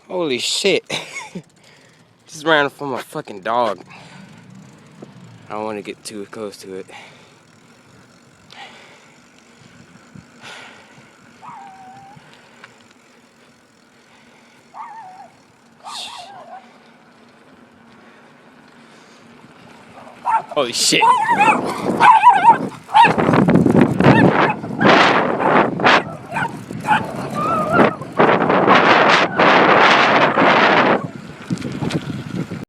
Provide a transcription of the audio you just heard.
Holy shit. Just ran from a fucking dog. I don't want to get too close to it. Holy shit.